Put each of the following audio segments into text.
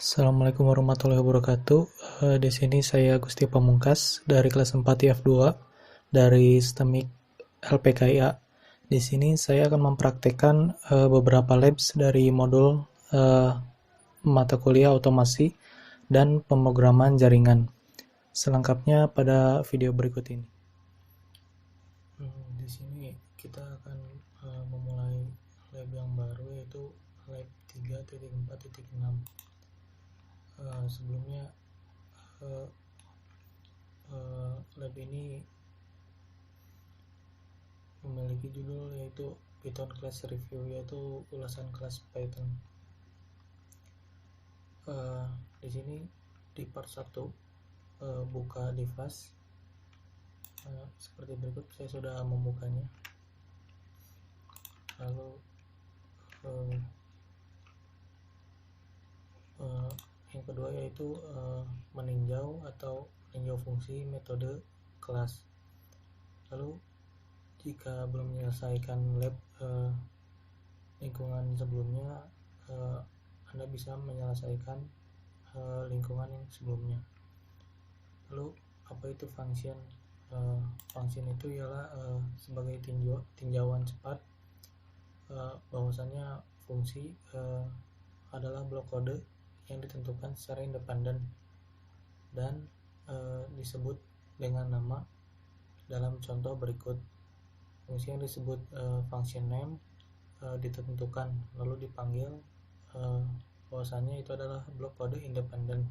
Assalamualaikum warahmatullahi wabarakatuh. Di sini saya Gusti Pamungkas dari kelas 4 IF2 dari STEMIC LPKIA. Di sini saya akan mempraktekkan beberapa labs dari modul mata kuliah otomasi dan pemrograman jaringan. Selengkapnya pada video berikut ini. Di sini kita akan memulai lab yang baru, yaitu lab 3.4.6. Sebelumnya lab ini memiliki judul yaitu Python Class Review, yaitu ulasan kelas Python. Di sini di part 1 buka device seperti berikut. Saya sudah membukanya. Lalu yang kedua yaitu meninjau atau meninjau fungsi metode kelas. Lalu jika belum menyelesaikan lab lingkungan sebelumnya, Anda bisa menyelesaikan lingkungan yang sebelumnya. Lalu apa itu function? Function itu ialah sebagai tinjauan cepat bahwasannya fungsi adalah blok kode yang ditentukan secara independen dan disebut dengan nama dalam contoh berikut. Fungsi yang disebut function name ditentukan lalu dipanggil bahwasannya itu adalah blok kode independen,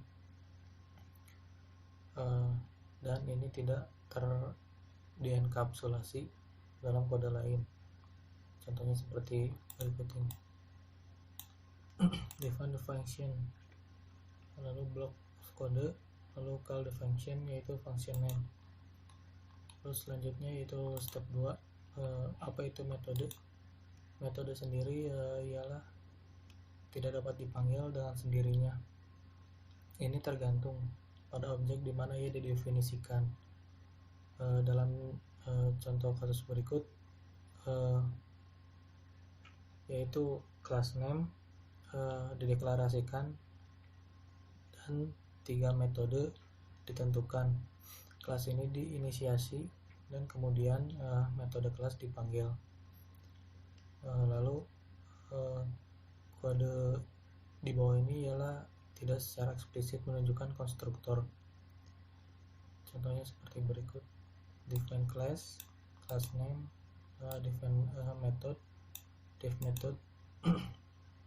dan ini tidak dienkapsulasi dalam kode lain. Contohnya seperti berikut ini. Define the function, lalu block of kode, lalu call the function yaitu function name. Lalu selanjutnya yaitu step 2, apa itu metode? Metode sendiri ialah tidak dapat dipanggil dengan sendirinya. Ini tergantung pada objek di mana ia didefinisikan. Dalam contoh kasus berikut yaitu class name dideklarasikan dan 3 metode ditentukan. Kelas ini diinisiasi dan kemudian metode kelas dipanggil. Lalu kode di bawah ini ialah tidak secara eksplisit menunjukkan konstruktor. Contohnya seperti berikut: define class, class name, define method, def method,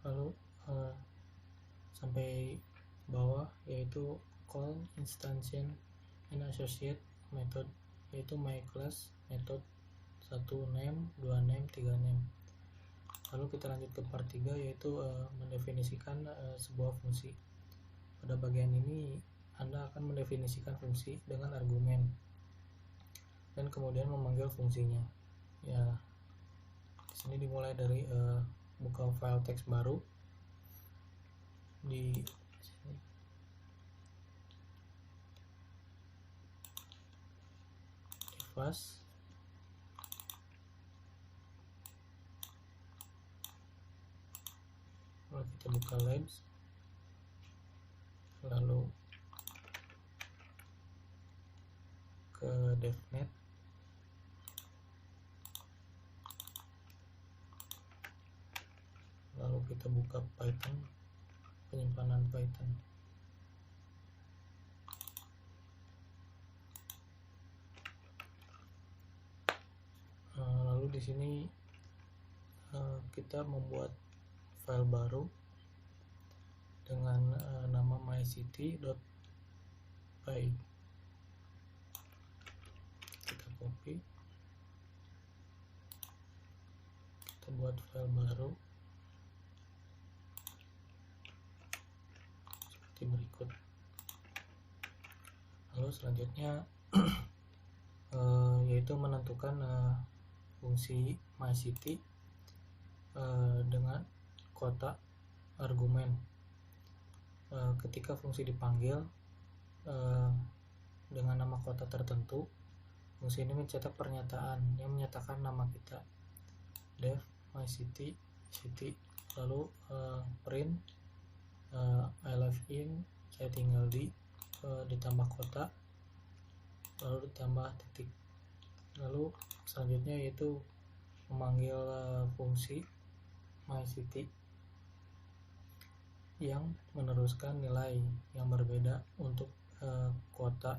lalu sampai bawah yaitu call instantiate and associate method, yaitu my class method 1 name, 2 name, 3 name. Lalu kita lanjut ke part 3 yaitu mendefinisikan sebuah fungsi. Pada bagian ini Anda akan mendefinisikan fungsi dengan argumen dan kemudian memanggil fungsinya. Ya, di sini dimulai dari buka file teks baru di sini. Device, lalu kita buka labs, lalu ke devnet, lalu kita buka Python, penyimpanan Python. Lalu di sini kita membuat file baru dengan nama mycity.py. Kita copy, kita buat file baru seperti berikut. Lalu selanjutnya yaitu menentukan fungsi mycity dengan kotak argumen. Ketika fungsi dipanggil dengan nama kotak tertentu, fungsi ini mencetak pernyataan yang menyatakan nama kita, def mycity city, lalu print I live in saya tinggal ditambah kotak lalu ditambah titik. Lalu selanjutnya yaitu memanggil fungsi myCity yang meneruskan nilai yang berbeda untuk kota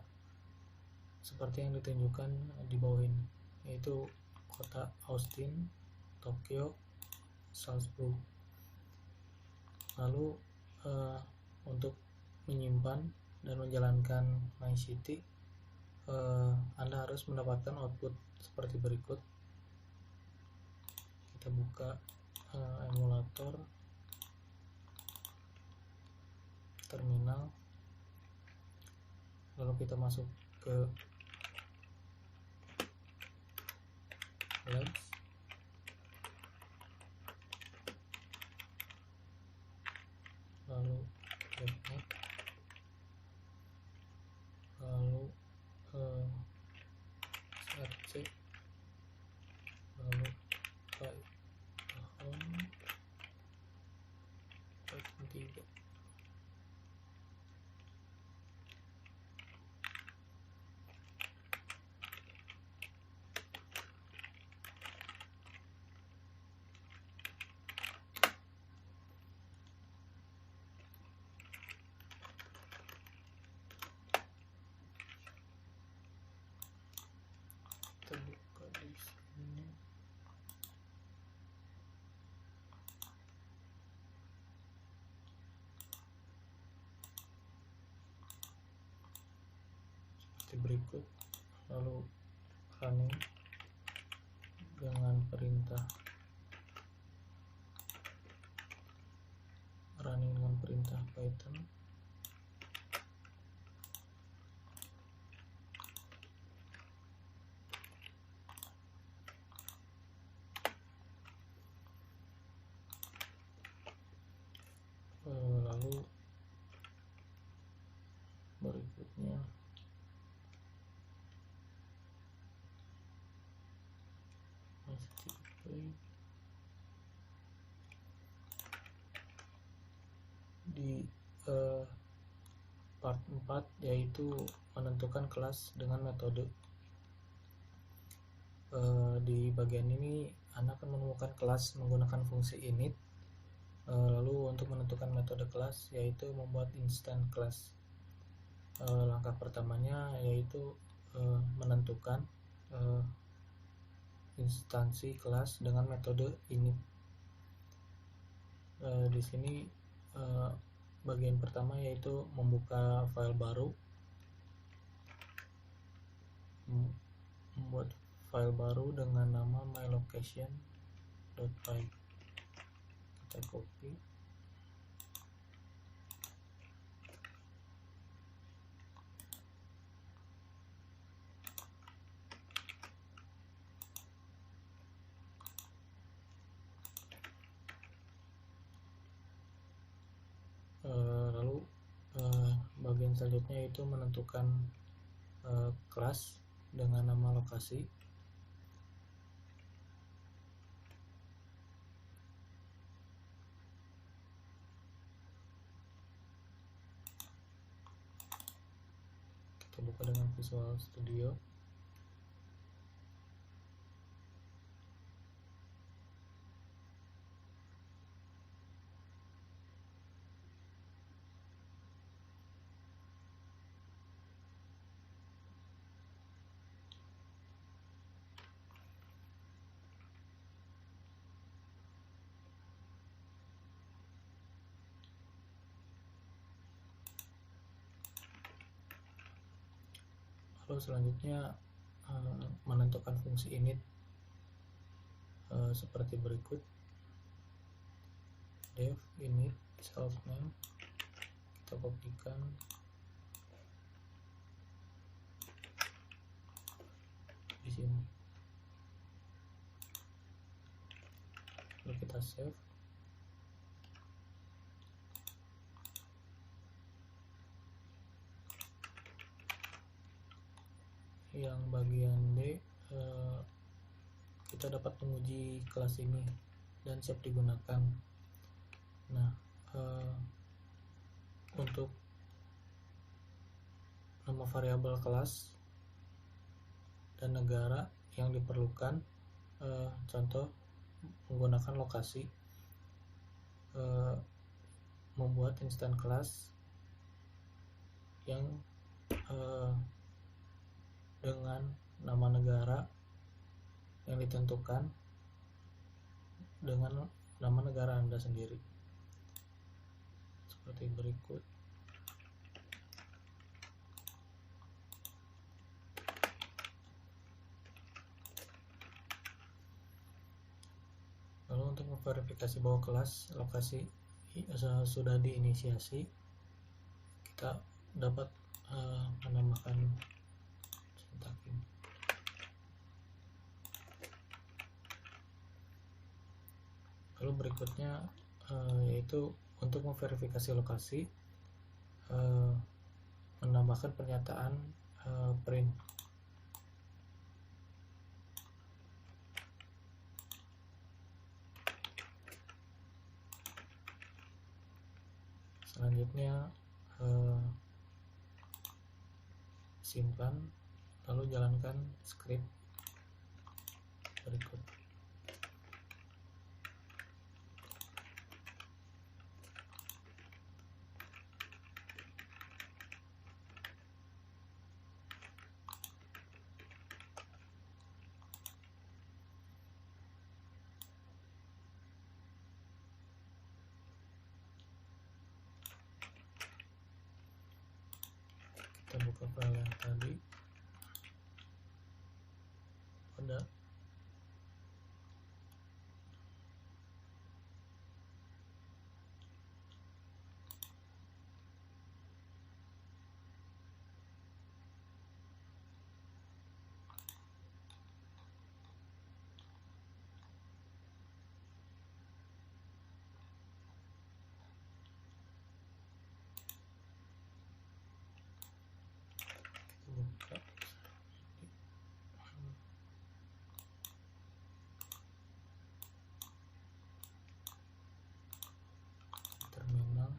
seperti yang ditunjukkan di bawah ini, yaitu kota Austin, Tokyo, Salzburg. Lalu untuk menyimpan dan menjalankan myCity, Anda harus mendapatkan output seperti berikut. Kita buka emulator terminal, lalu kita masuk ke Labs, lalu .NET, lalu CRC, lalu Python 3. Kita buka di sini. Seperti berikut. Lalu running dengan perintah Python. Lalu berikutnya di part 4, yaitu menentukan kelas dengan metode. Di bagian ini Anda akan menemukan kelas menggunakan fungsi init. Lalu untuk menentukan metode kelas yaitu membuat instant class. Langkah pertamanya yaitu menentukan instansi kelas dengan metode init. Di sini bagian pertama yaitu membuka file baru, membuat file baru dengan nama mylocation.py. Kita copy, lalu bagian selanjutnya yaitu menentukan kelas dengan nama lokasi. Kita buka dengan Visual Studio. Lalu selanjutnya menentukan fungsi init seperti berikut. Def init self name, kita kopikan, di sini, lalu kita save. Yang bagian D, kita dapat menguji kelas ini dan siap digunakan. Nah, untuk nama variabel kelas dan negara yang diperlukan, contoh menggunakan lokasi, membuat instan kelas yang dengan nama negara yang ditentukan dengan nama negara Anda sendiri seperti berikut. Lalu untuk memverifikasi bahwa kelas lokasi sudah diinisiasi, kita dapat menambahkan sintak ini. Lalu berikutnya yaitu untuk memverifikasi lokasi, menambahkan pernyataan print. Selanjutnya simpan, lalu jalankan script berikut. Kita buka file yang tadi. Pada buka terminal.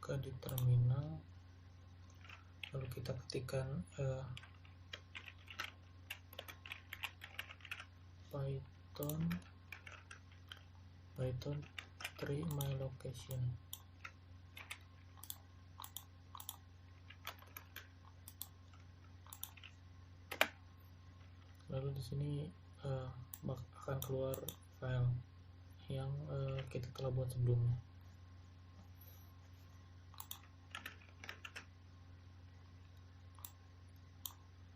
Buka di terminal, lalu kita ketikkan Python 3 my location. Lalu di sini akan keluar file yang kita telah buat sebelumnya.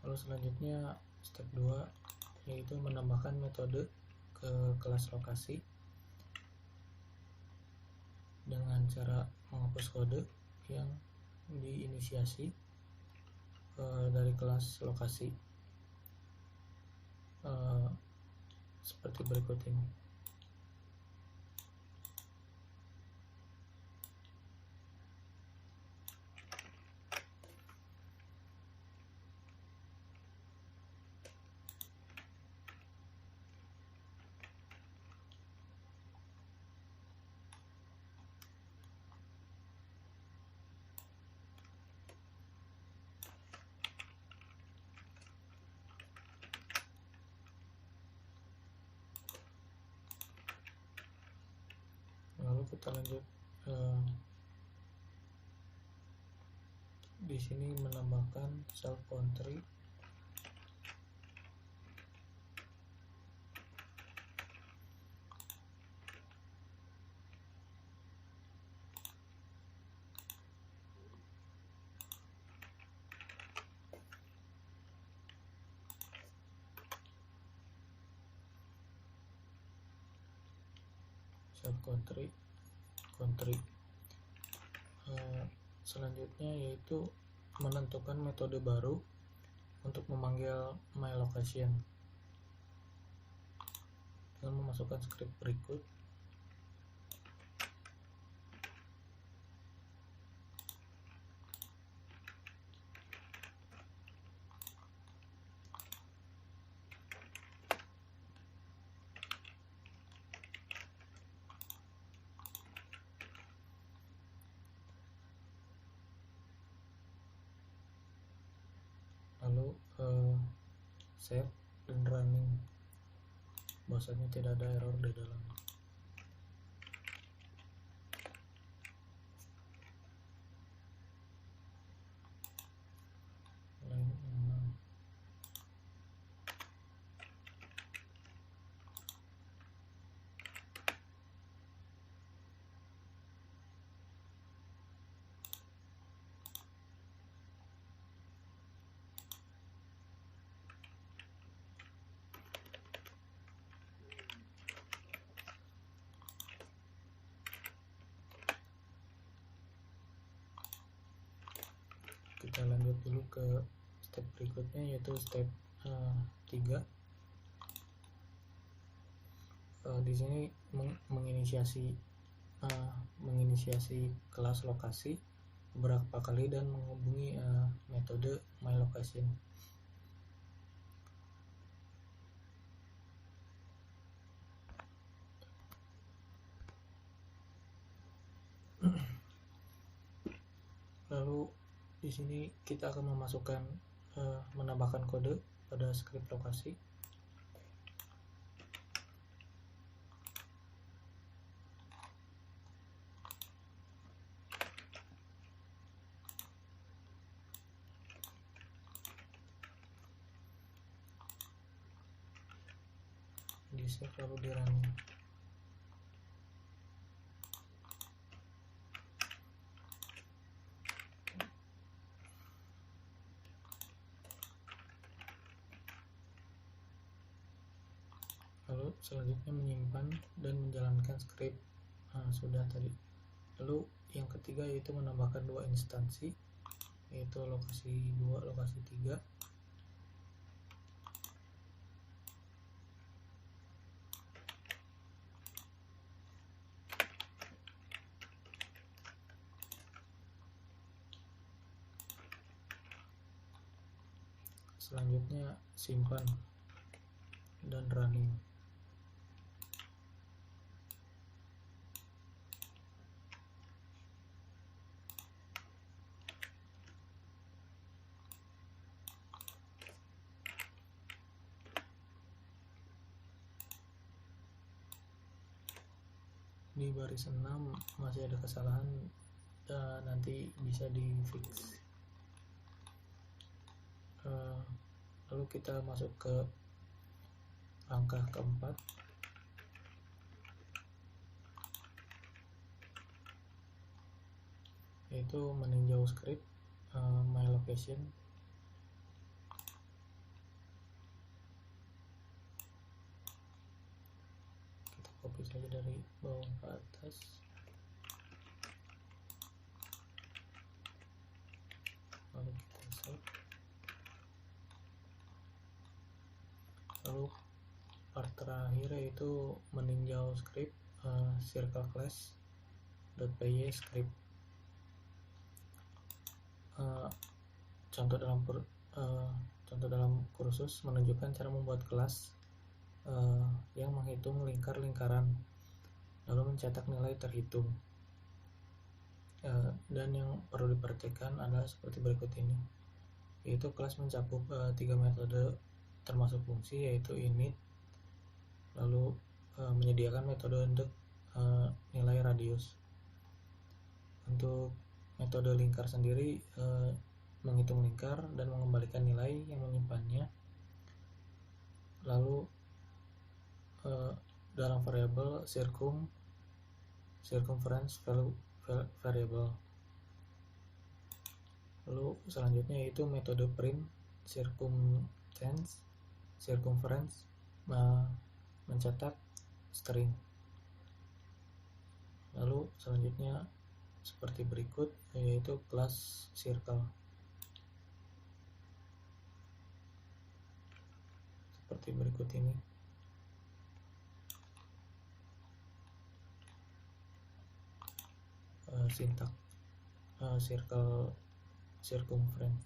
Lalu selanjutnya step 2 yaitu menambahkan metode ke kelas lokasi dengan cara menghapus kode yang diinisiasi dari kelas lokasi seperti berikut ini. Kita lanjut. Di sini menambahkan self country. Self country. Selanjutnya yaitu menentukan metode baru untuk memanggil myLocation dengan memasukkan script berikut. Lalu save dan running. Bahwasanya tidak ada error di dalam. Kita lanjut dulu ke step berikutnya, yaitu step 3. Di sini menginisiasi kelas lokasi beberapa kali dan menghubungi metode myLocation. Lalu di sini kita akan memasukkan menambahkan kode pada script lokasi. Di save lalu di running. Lalu selanjutnya menyimpan dan menjalankan script sudah tadi. Lalu yang ketiga yaitu menambahkan 2 instansi, yaitu lokasi 2, lokasi 3. Selanjutnya simpan dan running. Di baris 6 masih ada kesalahan, nanti bisa di fix. Lalu kita masuk ke langkah keempat, yaitu meninjau script myLocation. Kita copy saja dari bawah ke atas. Lalu kita save. Lalu part terakhir yaitu meninjau script circle class.py script. Contoh dalam kursus menunjukkan cara membuat kelas yang menghitung lingkar-lingkaran lalu mencetak nilai terhitung. Dan yang perlu diperhatikan adalah seperti berikut ini, yaitu kelas mencakup 3 metode termasuk fungsi, yaitu init, lalu menyediakan metode untuk nilai radius. Untuk metode lingkar sendiri menghitung lingkar dan mengembalikan nilai yang menyimpannya, lalu dalam variabel circumference variable. Lalu selanjutnya yaitu metode print circumference mencetak string. Lalu selanjutnya seperti berikut, yaitu kelas circle. Seperti berikut ini. Sintak circle circumference.